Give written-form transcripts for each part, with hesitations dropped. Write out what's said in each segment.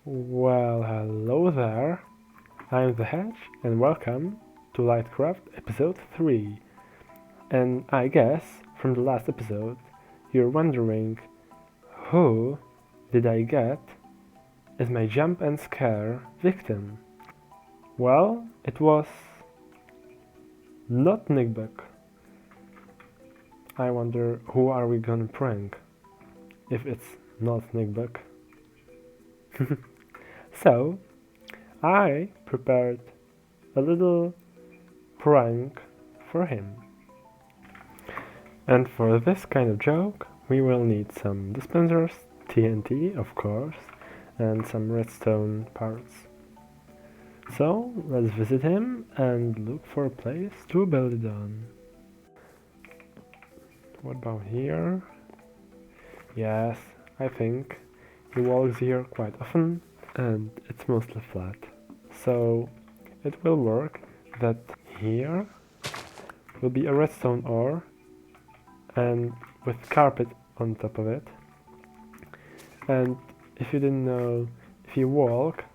Well, hello there. I'm the Hedge, and welcome to Lightcraft episode 3. And I guess from the last episode, you're wondering who did I get as my jump and scare victim? Well, it was not Nickbuck. I wonder who are we gonna prank if it's not Nickbuck. So, I prepared a little prank for him. And for this kind of joke, we will need some dispensers, TNT, of course, and some redstone parts. So, let's visit him and look for a place to build it on. What about here? Yes, I think he walks here quite often, and it's mostly flat. So it will work that here will be a redstone ore and with carpet on top of it. And if you didn't know, if you walk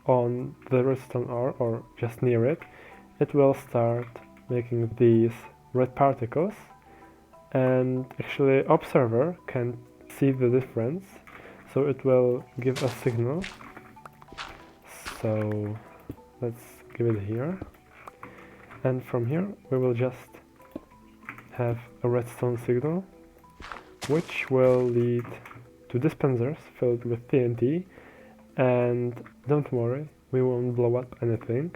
on the redstone ore or just near it, it will start making these red particles, and actually observer can see the difference, so it will give a signal. So let's give it here, and from here we will just have a redstone signal which will lead to dispensers filled with TNT, and don't worry, we won't blow up anything,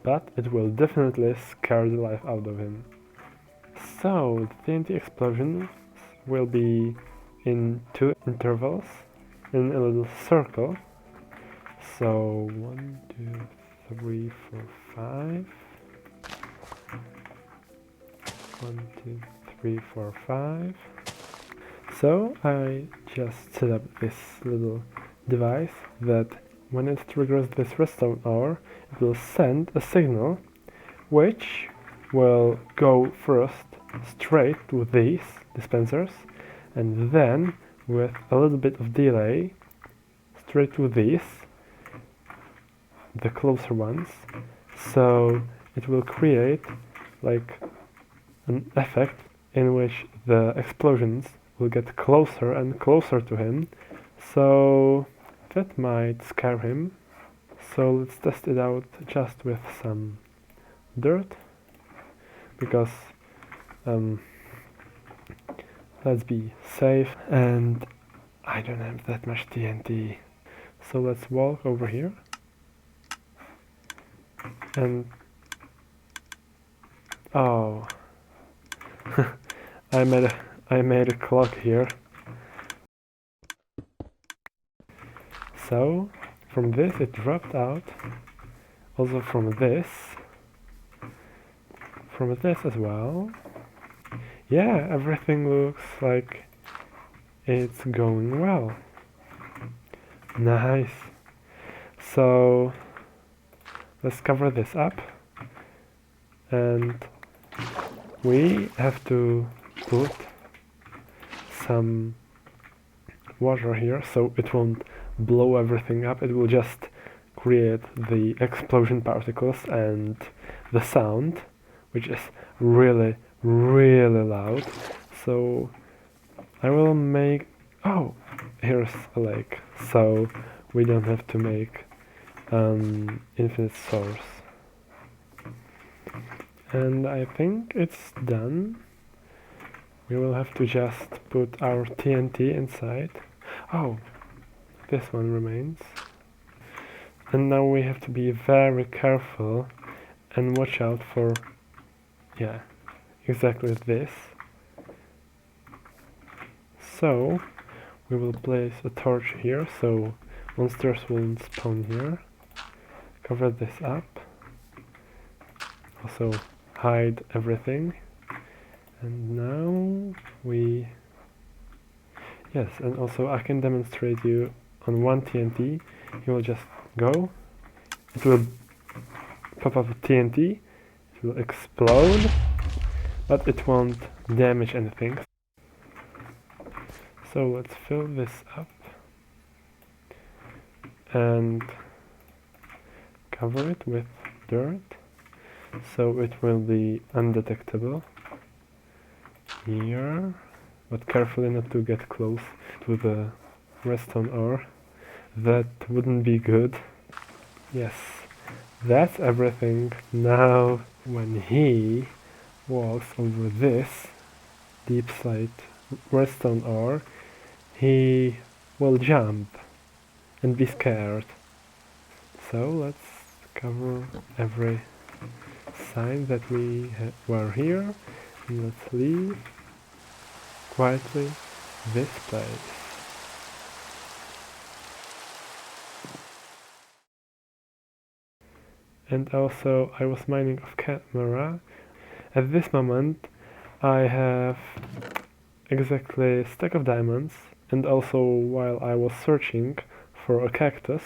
but it will definitely scare the life out of him. So the TNT explosions will be in two intervals in a little circle. So 1, 2, 3, 4, 5. 1, 2, 3, 4, 5. So I just set up this little device that when it triggers this redstone ore, it will send a signal which will go first straight to these dispensers, and then with a little bit of delay straight to these, the closer ones. So it will create like an effect in which the explosions will get closer and closer to him, so that might scare him. So let's test it out just with some dirt, because let's be safe, and I don't have that much TNT. So let's walk over here, and oh, I made a clock here. So from this it dropped out, also from this as well. Yeah, everything looks like it's going well. Nice. So let's cover this up, and we have to put some water here so it won't blow everything up. It will just create the explosion particles and the sound, which is really loud. So I will make, oh, here's a lake, so we don't have to make infinite source. And I think it's done. We will have to just put our TNT inside. Oh, this one remains. And now we have to be very careful and watch out for, yeah, exactly this. So we will place a torch here so monsters won't spawn here. Cover this up. Also hide everything. And now we... Yes, and also I can demonstrate you on one TNT. You will just go. It will pop up a TNT. It will explode, but it won't damage anything. So let's fill this up. and cover it with dirt so it will be undetectable here, but carefully not to get close to the redstone ore. That wouldn't be good. Yes, that's everything. Now when he walks over this deep slate redstone ore, he will jump and be scared. So let's cover every sign that we were here, and let's leave quietly this place. And also I was mining off camera. At this moment I have exactly a stack of diamonds, and also while I was searching for a cactus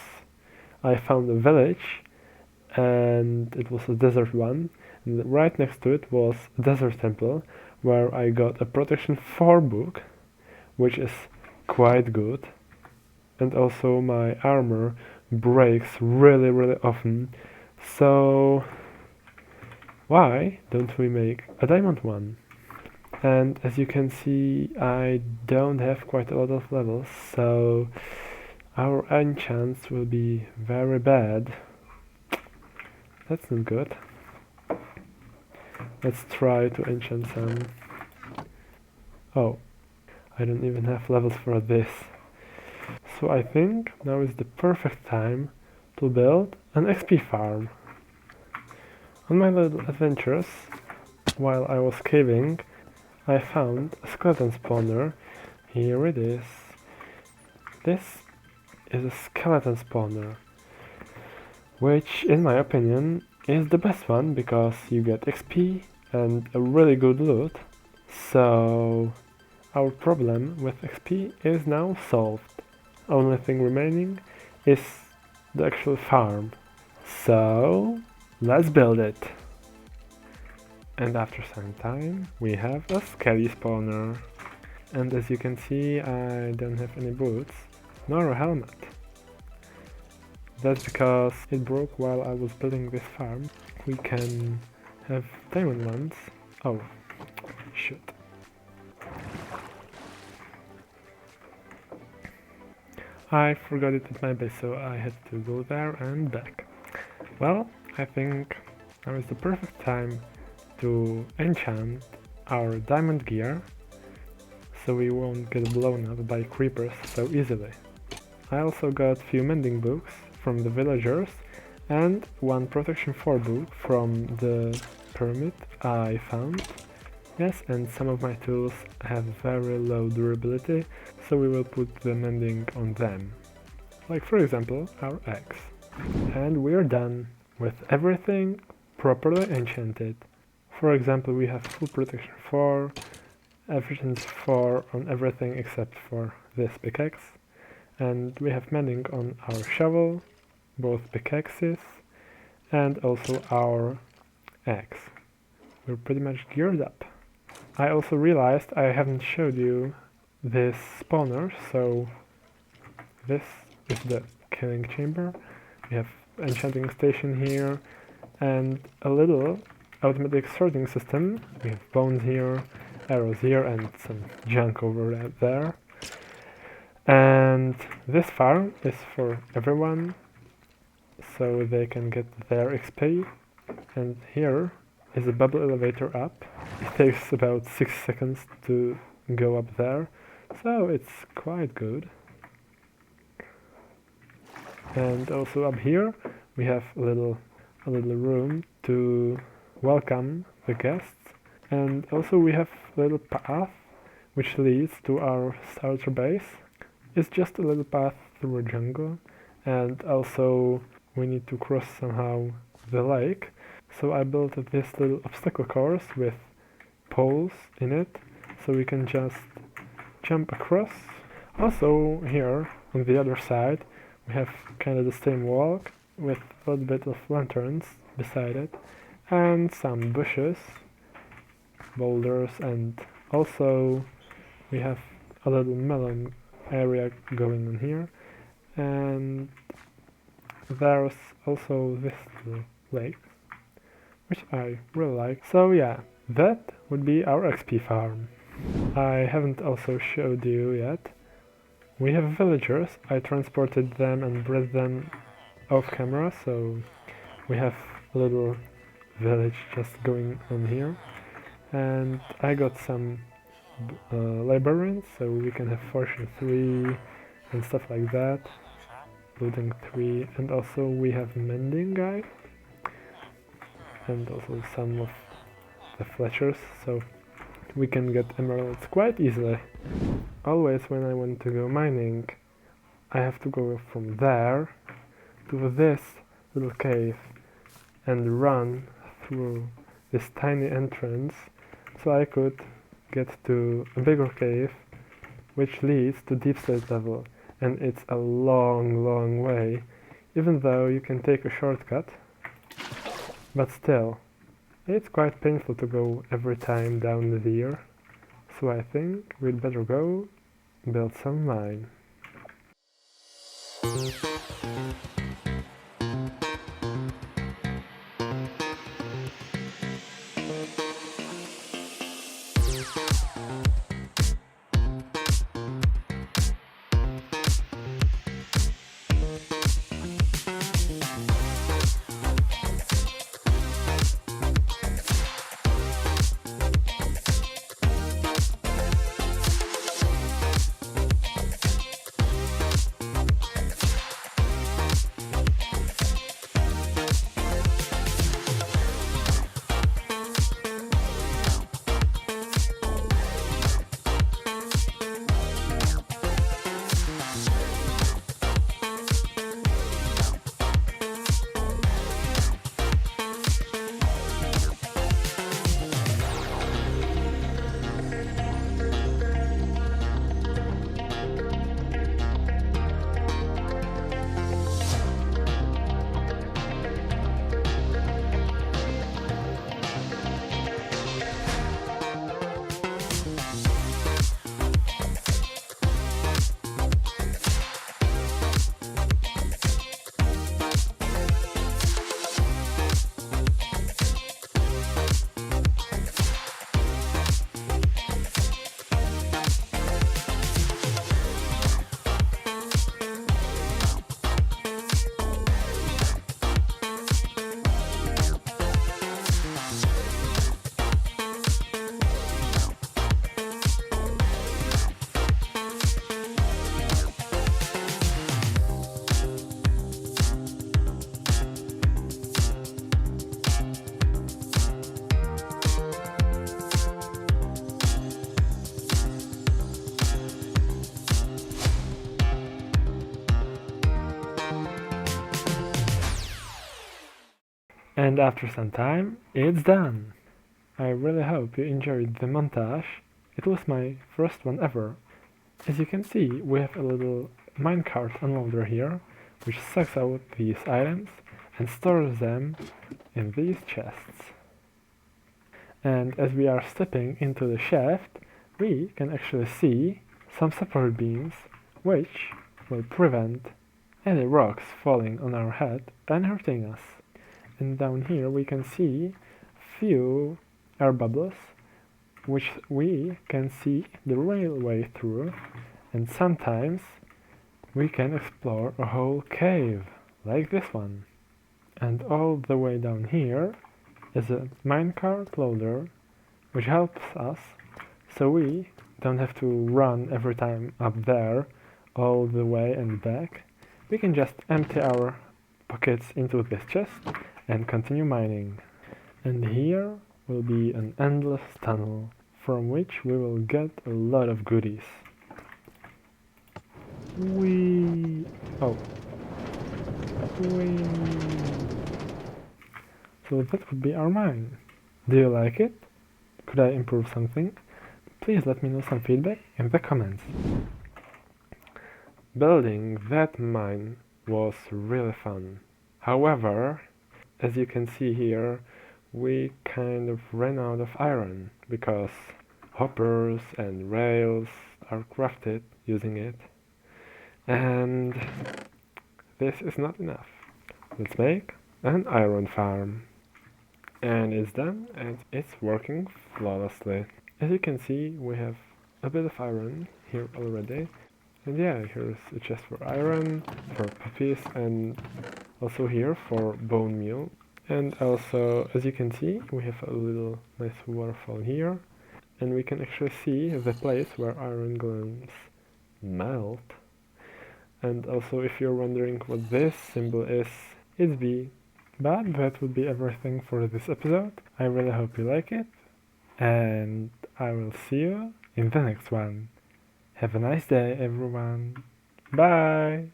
I found a village, and it was a desert one, and right next to it was a desert temple where I got a protection 4 book, which is quite good, and also my armor breaks really often, so why don't we make a diamond one? And as you can see, I don't have quite a lot of levels, so our enchants will be very bad. That's not good. Let's try to enchant some. Oh, I don't even have levels for this. So I think now is the perfect time to build an XP farm. On my little adventures, while I was caving, I found a skeleton spawner. Here it is. This is a skeleton spawner, which in my opinion is the best one because you get XP and a really good loot. So our problem with XP is now solved. Only thing remaining is the actual farm. So let's build it. And after some time we have a skelly spawner. And as you can see, I don't have any boots nor a helmet. That's because it broke while I was building this farm. We can have diamond ones. Oh, shoot. I forgot it at my base, so I had to go there and back. Well, I think now is the perfect time to enchant our diamond gear, so we won't get blown up by creepers so easily. I also got few mending books from the villagers and one protection 4 book from the pyramid I found. Yes, and some of my tools have very low durability, so we will put the mending on them. Like for example, our axe. And we are done with everything properly enchanted. For example, we have full protection 4, efficiency 4 on everything except for this pickaxe. And we have mending on our shovel, both pickaxes, and also our axe. We're pretty much geared up. I also realized I haven't showed you this spawner, so this is the killing chamber. We have enchanting station here and a little automatic sorting system. We have bones here, arrows here, and some junk over there. And this farm is for everyone, so they can get their XP. And here is a bubble elevator up. It takes about 6 seconds to go up there, so it's quite good. And also up here we have a little room to welcome the guests, and also we have a little path which leads to our starter base. It's just a little path through a jungle, and also we need to cross somehow the lake, so I built this little obstacle course with poles in it, so we can just jump across. Also here on the other side we have kind of the same walk with a little bit of lanterns beside it, and some bushes, boulders, and also we have a little melon area going on here, and There's also this little lake, which I really like. So yeah, that would be our XP farm. I haven't also showed you yet. We have villagers. I transported them and bred them off camera, so we have a little village just going on here. And I got some librarians, so we can have fortune 3 and stuff like that. Looting 3, and also we have mending guy, and also some of the Fletchers, so we can get emeralds quite easily. Always when I want to go mining, I have to go from there to this little cave and run through this tiny entrance so I could get to a bigger cave which leads to deep slate level, and it's a long way, even though you can take a shortcut, but still it's quite painful to go every time down there, so I think we'd better go build some mine. And after some time, it's done! I really hope you enjoyed the montage. It was my first one ever. As you can see, we have a little minecart unloader here, which sucks out these items and stores them in these chests. And as we are stepping into the shaft, we can actually see some support beams, which will prevent any rocks falling on our head and hurting us. And down here we can see few air bubbles, which we can see the railway through, and sometimes we can explore a whole cave, like this one. And all the way down here is a minecart loader, which helps us so we don't have to run every time up there all the way and back. We can just empty our pockets into this chest and continue mining. And here will be an endless tunnel from which we will get a lot of goodies. Oh. So that would be our mine. Do you like it? Could I improve something? Please let me know some feedback in the comments. Building that mine was really fun. However, as you can see here, we kind of ran out of iron because hoppers and rails are crafted using it, and this is not enough. let's make an iron farm. And it's done, and it's working flawlessly. As you can see, we have a bit of iron here already. And yeah, here's a chest for iron, for puppies, and also here for bone meal. And also, as you can see, we have a little nice waterfall here. And we can actually see the place where iron glands melt. And also, if you're wondering what this symbol is, it's B. But that would be everything for this episode. I really hope you like it, and I will see you in the next one. Have a nice day, everyone. Bye!